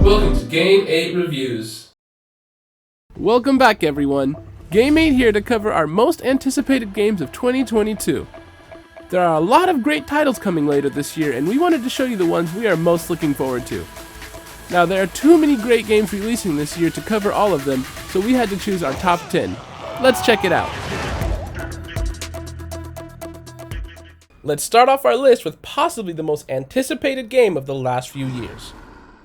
Welcome to Game 8 Reviews. Welcome back, everyone. Game 8 here to cover our most anticipated games of 2022. There are a lot of great titles coming later this year, and we wanted to show you the ones we are most looking forward to. Now, there are too many great games releasing this year to cover all of them, so we had to choose our top 10. Let's check it out. Let's start off our list with possibly the most anticipated game of the last few years.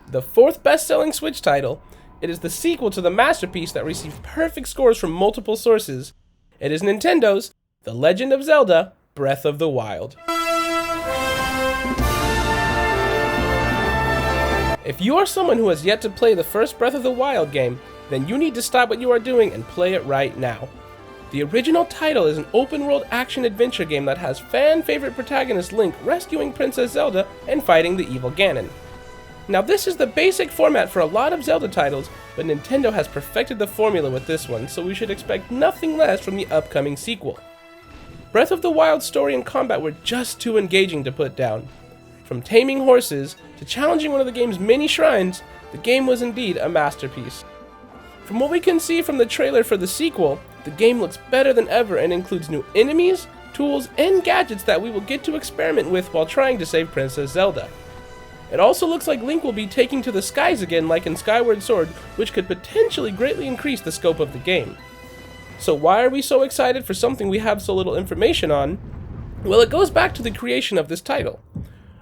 The fourth best-selling Switch title, it is the sequel to the masterpiece that received perfect scores from multiple sources. It is Nintendo's The Legend of Zelda: Breath of the Wild. If you are someone who has yet to play the first Breath of the Wild game, then you need to stop what you are doing and play it right now. The original title is an open-world action-adventure game that has fan-favorite protagonist Link rescuing Princess Zelda and fighting the evil Ganon. Now, this is the basic format for a lot of Zelda titles, but Nintendo has perfected the formula with this one, so we should expect nothing less from the upcoming sequel. Breath of the Wild's story and combat were just too engaging to put down. From taming horses to challenging one of the game's many shrines, the game was indeed a masterpiece. From what we can see from the trailer for the sequel, the game looks better than ever and includes new enemies, tools, and gadgets that we will get to experiment with while trying to save Princess Zelda. It also looks like Link will be taking to the skies again like in Skyward Sword, which could potentially greatly increase the scope of the game. So why are we so excited for something we have so little information on? Well, it goes back to the creation of this title.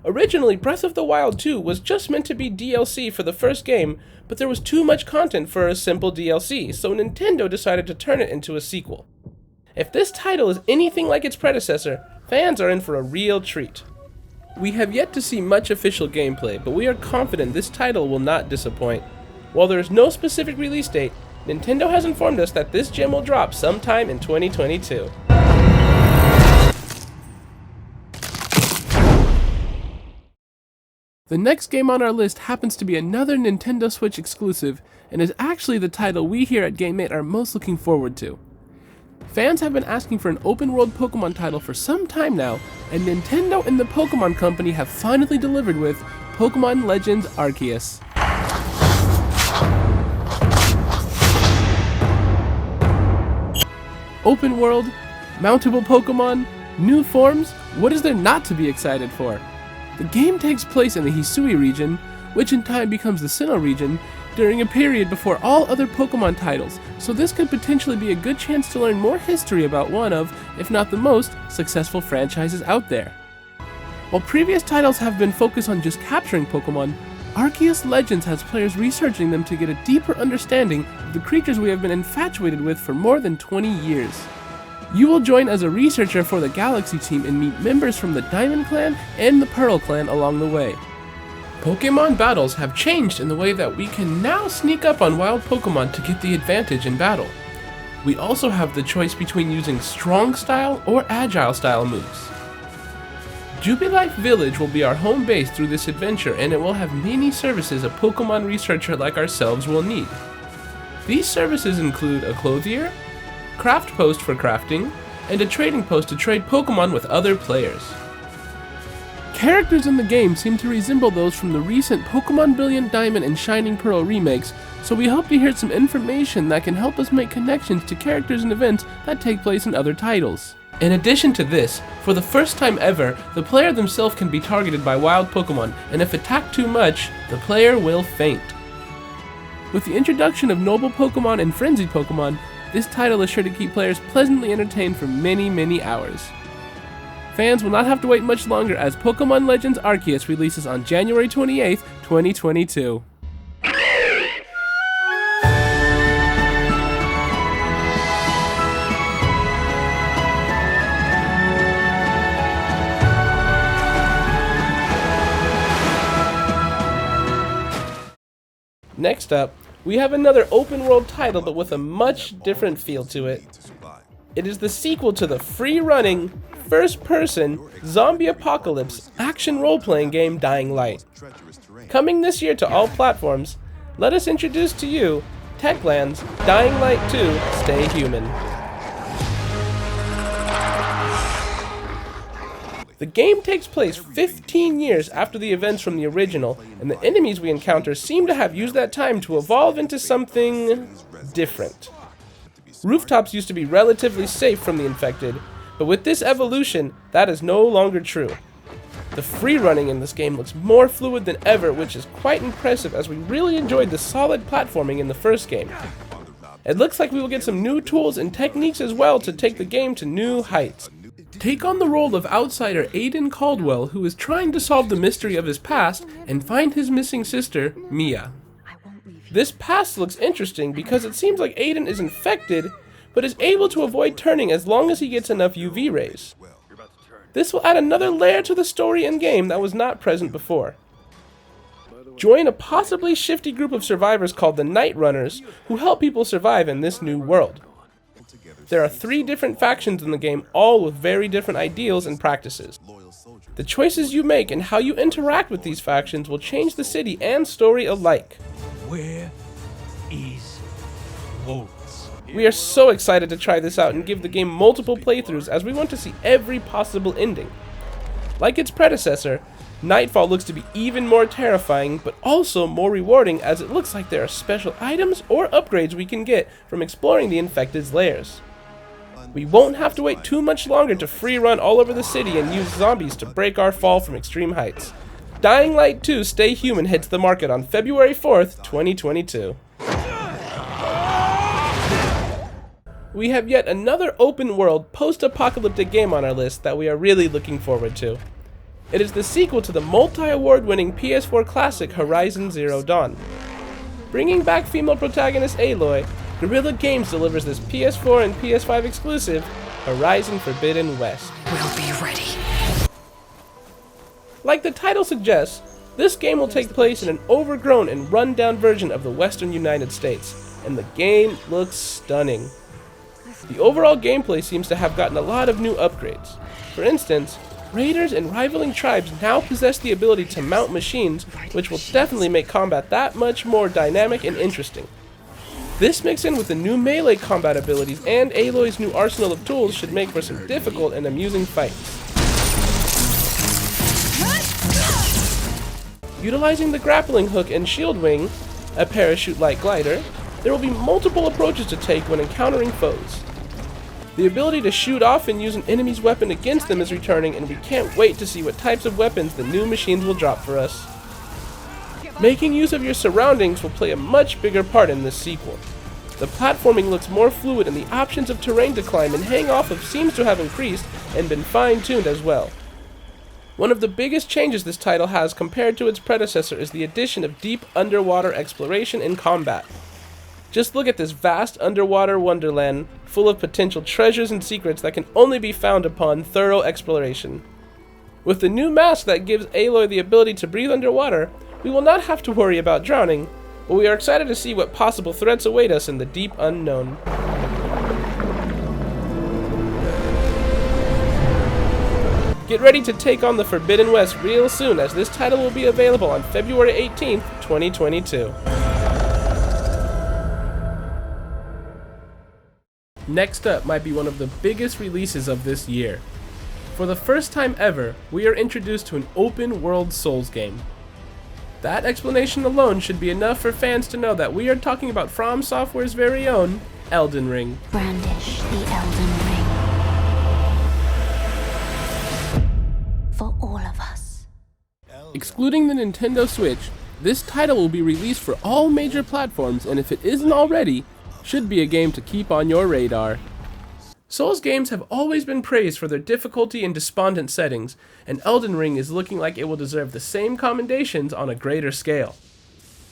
Originally, Breath of the Wild 2 was just meant to be DLC for the first game, but there was too much content for a simple DLC, so Nintendo decided to turn it into a sequel. If this title is anything like its predecessor, fans are in for a real treat. We have yet to see much official gameplay, but we are confident this title will not disappoint. While there is no specific release date, Nintendo has informed us that this gem will drop sometime in 2022. The next game on our list happens to be another Nintendo Switch exclusive, and is actually the title we here at Game 8 are most looking forward to. Fans have been asking for an open-world Pokémon title for some time now, and Nintendo and the Pokémon Company have finally delivered with Pokémon Legends Arceus. Open world, mountable Pokémon, new forms, what is there not to be excited for? The game takes place in the Hisui region, which in time becomes the Sinnoh region, during a period before all other Pokémon titles, so this could potentially be a good chance to learn more history about one of, if not the most, successful franchises out there. While previous titles have been focused on just capturing Pokémon, Arceus Legends has players researching them to get a deeper understanding of the creatures we have been infatuated with for more than 20 years. You will join as a researcher for the Galaxy team and meet members from the Diamond Clan and the Pearl Clan along the way. Pokémon battles have changed in the way that we can now sneak up on wild Pokémon to get the advantage in battle. We also have the choice between using strong style or agile style moves. Jubilife Village will be our home base through this adventure, and it will have many services a Pokémon researcher like ourselves will need. These services include a clothier, craft post for crafting, and a trading post to trade Pokémon with other players. Characters in the game seem to resemble those from the recent Pokémon Brilliant Diamond and Shining Pearl remakes, so we hope to hear some information that can help us make connections to characters and events that take place in other titles. In addition to this, for the first time ever, the player themselves can be targeted by wild Pokémon, and if attacked too much, the player will faint. With the introduction of Noble Pokémon and Frenzied Pokémon, this title is sure to keep players pleasantly entertained for many hours. Fans will not have to wait much longer as Pokémon Legends Arceus releases on January 28th, 2022. Next up, we have another open-world title but with a much different feel to it. It is the sequel to the free-running, first-person, zombie apocalypse action role-playing game Dying Light. Coming this year to all platforms, let us introduce to you Techland's Dying Light 2 Stay Human. The game takes place 15 years after the events from the original, and the enemies we encounter seem to have used that time to evolve into something different. Rooftops used to be relatively safe from the infected, but with this evolution, that is no longer true. The free running in this game looks more fluid than ever, which is quite impressive as we really enjoyed the solid platforming in the first game. It looks like we will get some new tools and techniques as well to take the game to new heights. Take on the role of outsider Aiden Caldwell, who is trying to solve the mystery of his past and find his missing sister, Mia. This past looks interesting because it seems like Aiden is infected, but is able to avoid turning as long as he gets enough UV rays. This will add another layer to the story and game that was not present before. Join a possibly shifty group of survivors called the Night Runners, who help people survive in this new world. There are 3 different factions in the game, all with very different ideals and practices. The choices you make and how you interact with these factions will change the city and story alike. Where is Hogwarts? We are so excited to try this out and give the game multiple playthroughs as we want to see every possible ending. Like its predecessor, Nightfall looks to be even more terrifying, but also more rewarding as it looks like there are special items or upgrades we can get from exploring the infected's lairs. We won't have to wait too much longer to free run all over the city and use zombies to break our fall from extreme heights. Dying Light 2 Stay Human hits the market on February 4th, 2022. We have yet another open-world, post-apocalyptic game on our list that we are really looking forward to. It is the sequel to the multi-award-winning PS4 classic Horizon Zero Dawn. Bringing back female protagonist Aloy, Guerrilla Games delivers this PS4 and PS5 exclusive, Horizon Forbidden West. We'll be ready. Like the title suggests, this game will take place in an overgrown and run-down version of the western United States, and the game looks stunning. The overall gameplay seems to have gotten a lot of new upgrades. For instance, raiders and rivaling tribes now possess the ability to mount machines, which will definitely make combat that much more dynamic and interesting. This mixed in with the new melee combat abilities and Aloy's new arsenal of tools should make for some difficult and amusing fights. Utilizing the grappling hook and shield wing, a parachute-like glider, there will be multiple approaches to take when encountering foes. The ability to shoot off and use an enemy's weapon against them is returning, and we can't wait to see what types of weapons the new machines will drop for us. Making use of your surroundings will play a much bigger part in this sequel. The platforming looks more fluid and the options of terrain to climb and hang off of seems to have increased and been fine-tuned as well. One of the biggest changes this title has compared to its predecessor is the addition of deep underwater exploration and combat. Just look at this vast underwater wonderland full of potential treasures and secrets that can only be found upon thorough exploration. With the new mask that gives Aloy the ability to breathe underwater, we will not have to worry about drowning, but we are excited to see what possible threats await us in the deep unknown. Get ready to take on the Forbidden West real soon, as this title will be available on February 18th, 2022. Next up might be one of the biggest releases of this year. For the first time ever, we are introduced to an open-world Souls game. That explanation alone should be enough for fans to know that we are talking about From Software's very own Elden Ring. Brandish the Elden Ring. For all of us. Excluding the Nintendo Switch, this title will be released for all major platforms, and if it isn't already, should be a game to keep on your radar. Souls games have always been praised for their difficulty and despondent settings, and Elden Ring is looking like it will deserve the same commendations on a greater scale.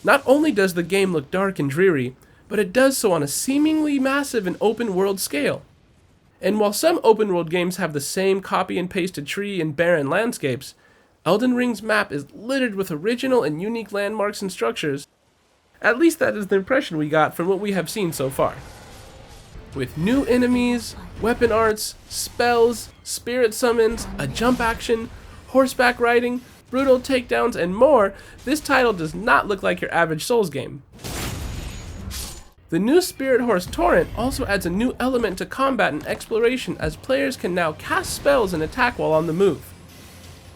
Not only does the game look dark and dreary, but it does so on a seemingly massive and open world scale. And while some open world games have the same copy and pasted tree and barren landscapes, Elden Ring's map is littered with original and unique landmarks and structures. At least that is the impression we got from what we have seen so far. With new enemies, weapon arts, spells, spirit summons, a jump action, horseback riding, brutal takedowns, and more, this title does not look like your average Souls game. The new Spirit Horse Torrent also adds a new element to combat and exploration, as players can now cast spells and attack while on the move.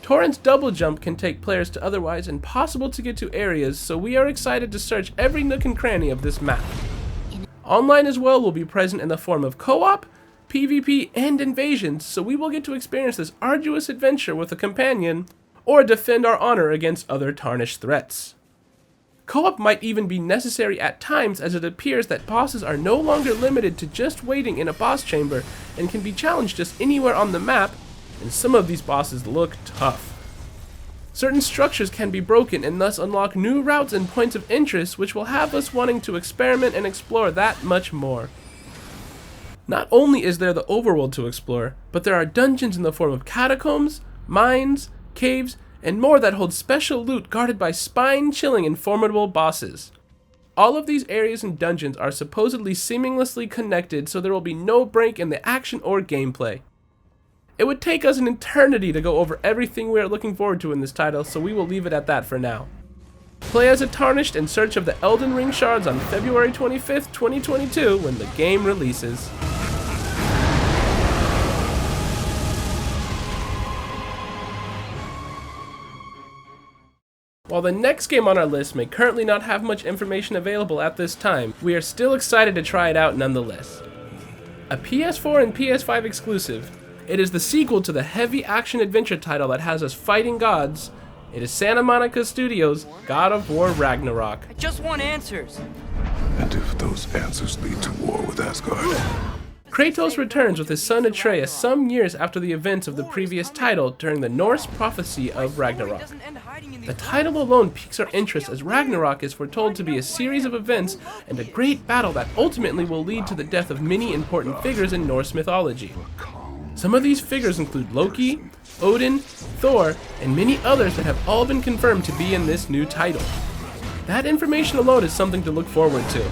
Torrent's double jump can take players to otherwise impossible to get to areas, so we are excited to search every nook and cranny of this map. Online as well will be present in the form of co-op, PvP, and invasions, so we will get to experience this arduous adventure with a companion, or defend our honor against other tarnished threats. Co-op might even be necessary at times, as it appears that bosses are no longer limited to just waiting in a boss chamber and can be challenged just anywhere on the map, and some of these bosses look tough. Certain structures can be broken and thus unlock new routes and points of interest, which will have us wanting to experiment and explore that much more. Not only is there the overworld to explore, but there are dungeons in the form of catacombs, mines, caves, and more that hold special loot guarded by spine-chilling and formidable bosses. All of these areas and dungeons are supposedly seamlessly connected, so there will be no break in the action or gameplay. It would take us an eternity to go over everything we are looking forward to in this title, so we will leave it at that for now. Play as a Tarnished in search of the Elden Ring shards on February 25th, 2022 when the game releases. While the next game on our list may currently not have much information available at this time, we are still excited to try it out nonetheless. A PS4 and PS5 exclusive, it is the sequel to the heavy action-adventure title that has us fighting gods. It is Santa Monica Studios' God of War Ragnarok. I just want answers. And if those answers lead to war with Asgard? Kratos returns with his son Atreus some years after the events of the previous title during the Norse prophecy of Ragnarok. The title alone piques our interest, as Ragnarok is foretold to be a series of events and a great battle that ultimately will lead to the death of many important figures in Norse mythology. Some of these figures include Loki, Odin, Thor, and many others that have all been confirmed to be in this new title. That information alone is something to look forward to.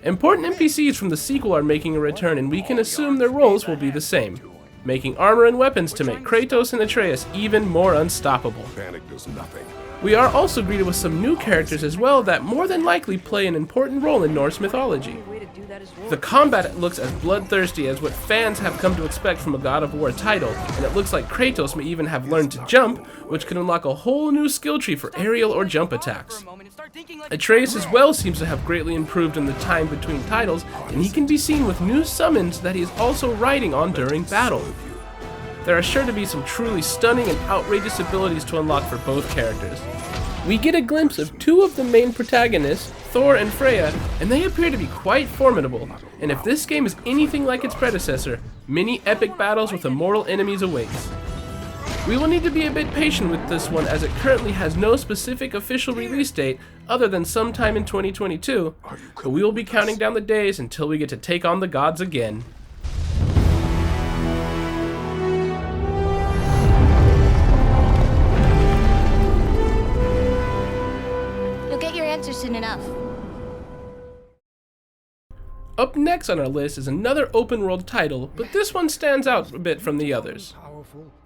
Important NPCs from the sequel are making a return, and we can assume their roles will be the same, making armor and weapons to make Kratos and Atreus even more unstoppable. Panic does nothing. We are also greeted with some new characters as well that more than likely play an important role in Norse mythology. The combat looks as bloodthirsty as what fans have come to expect from a God of War title, and it looks like Kratos may even have learned to jump, which could unlock a whole new skill tree for aerial or jump attacks. Atreus as well seems to have greatly improved in the time between titles, and he can be seen with new summons that he is also riding on during battle. There are sure to be some truly stunning and outrageous abilities to unlock for both characters. We get a glimpse of two of the main protagonists, Thor and Freya, and they appear to be quite formidable, and if this game is anything like its predecessor, many epic battles with immortal enemies awaits. We will need to be a bit patient with this one, as it currently has no specific official release date other than sometime in 2022, but we will be counting down the days until we get to take on the gods again. You'll get your answer soon enough. Up next on our list is another open world title, but this one stands out a bit from the others.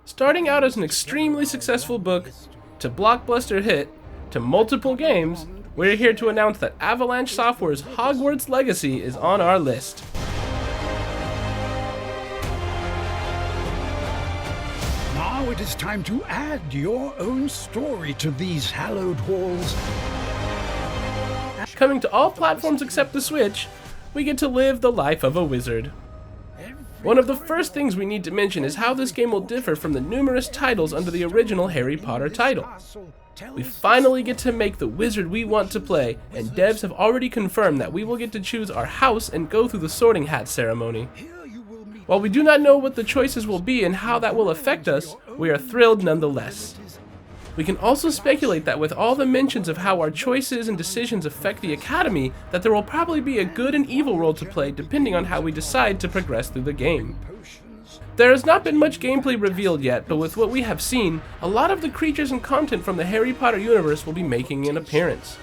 Starting out as an extremely successful book, to blockbuster hit, to multiple games, we're here to announce that Avalanche Software's Hogwarts Legacy is on our list. Now it is time to add your own story to these hallowed halls. Coming to all platforms except the Switch, we get to live the life of a wizard. One of the first things we need to mention is how this game will differ from the numerous titles under the original Harry Potter title. We finally get to make the wizard we want to play, and devs have already confirmed that we will get to choose our house and go through the sorting hat ceremony. While we do not know what the choices will be and how that will affect us, we are thrilled nonetheless. We can also speculate that with all the mentions of how our choices and decisions affect the Academy, that there will probably be a good and evil role to play depending on how we decide to progress through the game. There has not been much gameplay revealed yet, but with what we have seen, a lot of the creatures and content from the Harry Potter universe will be making an appearance.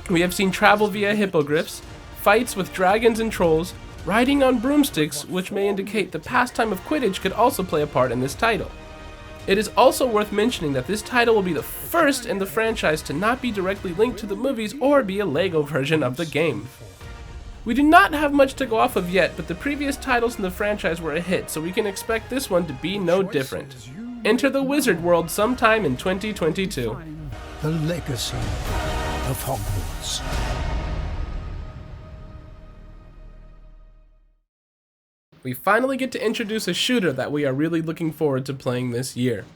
We have seen travel via hippogriffs, fights with dragons and trolls, riding on broomsticks, which may indicate the pastime of Quidditch could also play a part in this title. It is also worth mentioning that this title will be the first in the franchise to not be directly linked to the movies or be a LEGO version of the game. We do not have much to go off of yet, but the previous titles in the franchise were a hit, so we can expect this one to be no different. Enter the wizard world sometime in 2022. The legacy of Hogwarts. We finally get to introduce a shooter that we are really looking forward to playing this year.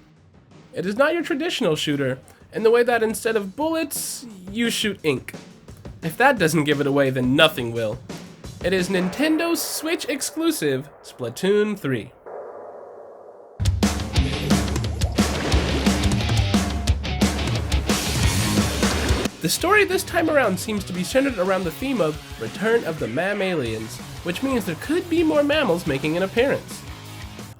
It is not your traditional shooter, in the way that instead of bullets, you shoot ink. If that doesn't give it away, then nothing will. It is Nintendo's Switch exclusive, Splatoon 3. The story this time around seems to be centered around the theme of Return of the Mammalians, which means there could be more mammals making an appearance.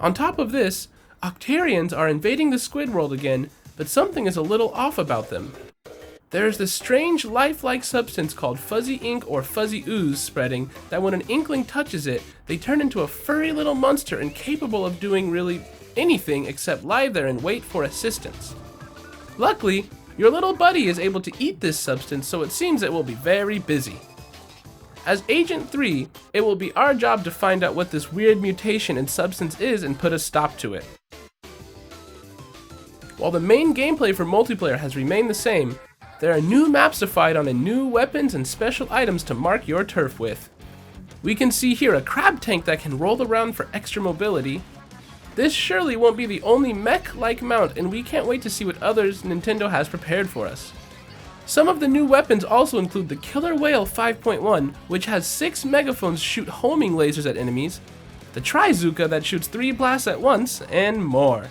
On top of this, Octarians are invading the squid world again, but something is a little off about them. There is this strange lifelike substance called fuzzy ink or fuzzy ooze spreading that when an inkling touches it, they turn into a furry little monster incapable of doing really anything except lie there and wait for assistance. Luckily, your little buddy is able to eat this substance, so it seems it will be very busy. As Agent 3, it will be our job to find out what this weird mutation and substance is and put a stop to it. While the main gameplay for multiplayer has remained the same, there are new maps to fight on and new weapons and special items to mark your turf with. We can see here a crab tank that can roll around for extra mobility. This surely won't be the only mech-like mount, and we can't wait to see what others Nintendo has prepared for us. Some of the new weapons also include the Killer Whale 5.1, which has 6 megaphones shoot homing lasers at enemies, the Trizooka that shoots 3 blasts at once, and more.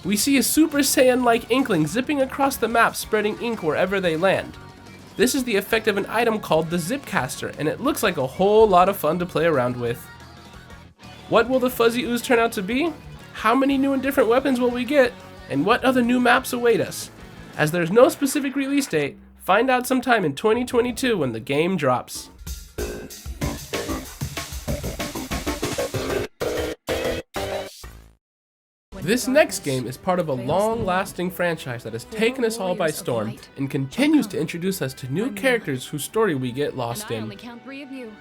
We see a Super Saiyan-like Inkling zipping across the map spreading ink wherever they land. This is the effect of an item called the Zipcaster, and it looks like a whole lot of fun to play around with. What will the Fuzzy Ooze turn out to be? How many new and different weapons will we get? And what other new maps await us? As there's no specific release date, find out sometime in 2022 when the game drops. This next game is part of a long-lasting franchise that has taken us all by storm and continues to introduce us to new characters whose story we get lost in.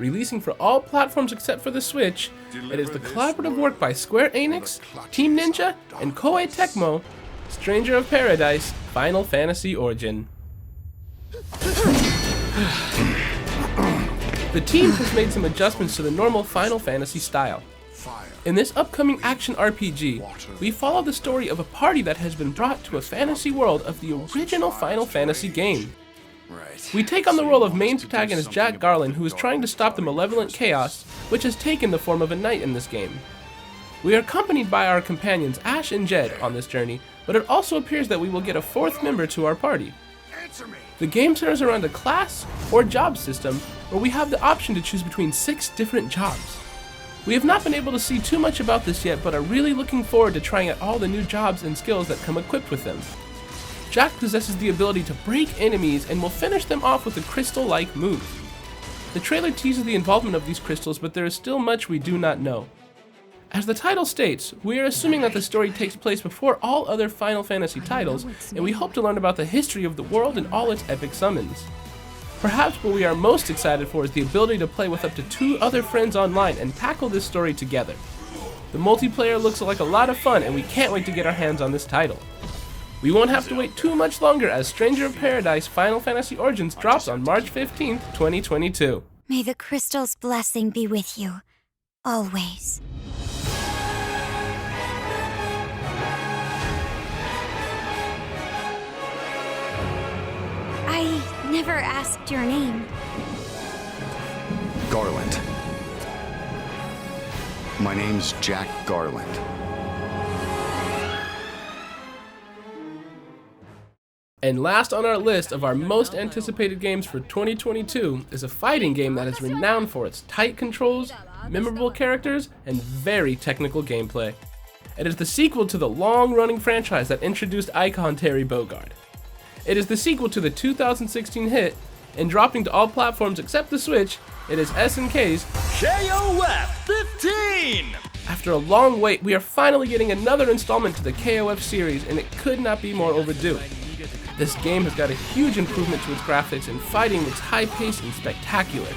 Releasing for all platforms except for the Switch, it is the collaborative work by Square Enix, Team Ninja, and Koei Tecmo, Stranger of Paradise, Final Fantasy Origin. The team has made some adjustments to the normal Final Fantasy style. In this upcoming action RPG, we follow the story of a party that has been brought to a fantasy world of the original Final Fantasy game. We take on the role of main protagonist Jack Garland, who is trying to stop the malevolent chaos, which has taken the form of a knight in this game. We are accompanied by our companions Ash and Jed on this journey, but it also appears that we will get a 4th member to our party. The game centers around a class or job system where we have the option to choose between 6 different jobs. We have not been able to see too much about this yet, but are really looking forward to trying out all the new jobs and skills that come equipped with them. Jack possesses the ability to break enemies and will finish them off with a crystal-like move. The trailer teases the involvement of these crystals, but there is still much we do not know. As the title states, we are assuming that the story takes place before all other Final Fantasy titles, and we hope to learn about the history of the world and all its epic summons. Perhaps what we are most excited for is the ability to play with up to 2 other friends online and tackle this story together. The multiplayer looks like a lot of fun, and we can't wait to get our hands on this title. We won't have to wait too much longer as Stranger of Paradise Final Fantasy Origins drops on March 15th, 2022. May the crystal's blessing be with you, always. I never asked your name. Garland. My name's Jack Garland. And last on our list of our most anticipated games for 2022 is a fighting game that is renowned for its tight controls, memorable characters, and very technical gameplay. It is the sequel to the long-running franchise that introduced icon Terry Bogard. It is the sequel to the 2016 hit, and dropping to all platforms except the Switch, it is SNK's KOF 15! After a long wait, we are finally getting another installment to the KOF series, and it could not be more overdue. This game has got a huge improvement to its graphics, and fighting looks high-paced and spectacular.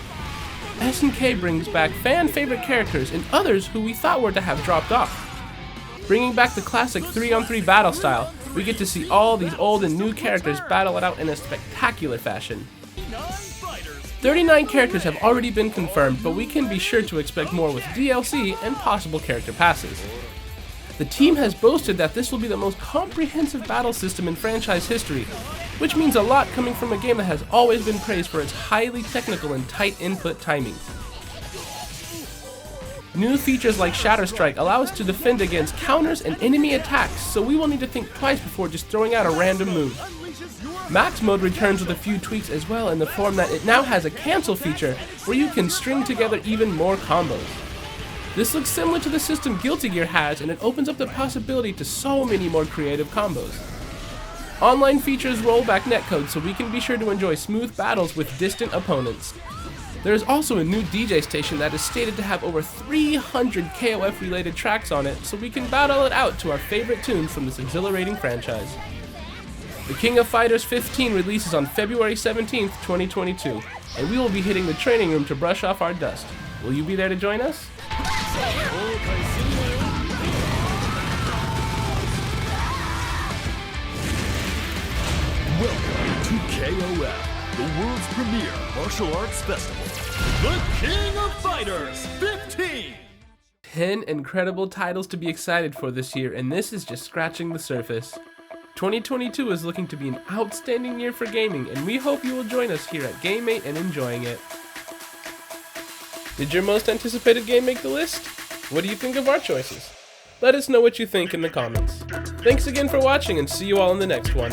SNK brings back fan-favorite characters and others who we thought were to have dropped off. Bringing back the classic 3-on-3 battle style, we get to see all these old and new characters battle it out in a spectacular fashion. 39 characters have already been confirmed, but we can be sure to expect more with DLC and possible character passes. The team has boasted that this will be the most comprehensive battle system in franchise history, which means a lot coming from a game that has always been praised for its highly technical and tight input timing. New features like Shatter Strike allow us to defend against counters and enemy attacks, so we will need to think twice before just throwing out a random move. Max Mode returns with a few tweaks as well, in the form that it now has a cancel feature where you can string together even more combos. This looks similar to the system Guilty Gear has, and it opens up the possibility to so many more creative combos. Online features roll back netcode so we can be sure to enjoy smooth battles with distant opponents. There is also a new DJ station that is stated to have over 300 KOF related tracks on it, so we can battle it out to our favorite tunes from this exhilarating franchise. The King of Fighters 15 releases on February 17th, 2022, and we will be hitting the training room to brush off our dust. Will you be there to join us? Welcome to KOF, the world's premier martial arts festival. The King of Fighters 15! 10 incredible titles to be excited for this year, and this is just scratching the surface. 2022 is looking to be an outstanding year for gaming, and we hope you will join us here at GameMate and enjoying it. Did your most anticipated game make the list? What do you think of our choices? Let us know what you think in the comments. Thanks again for watching, and see you all in the next one.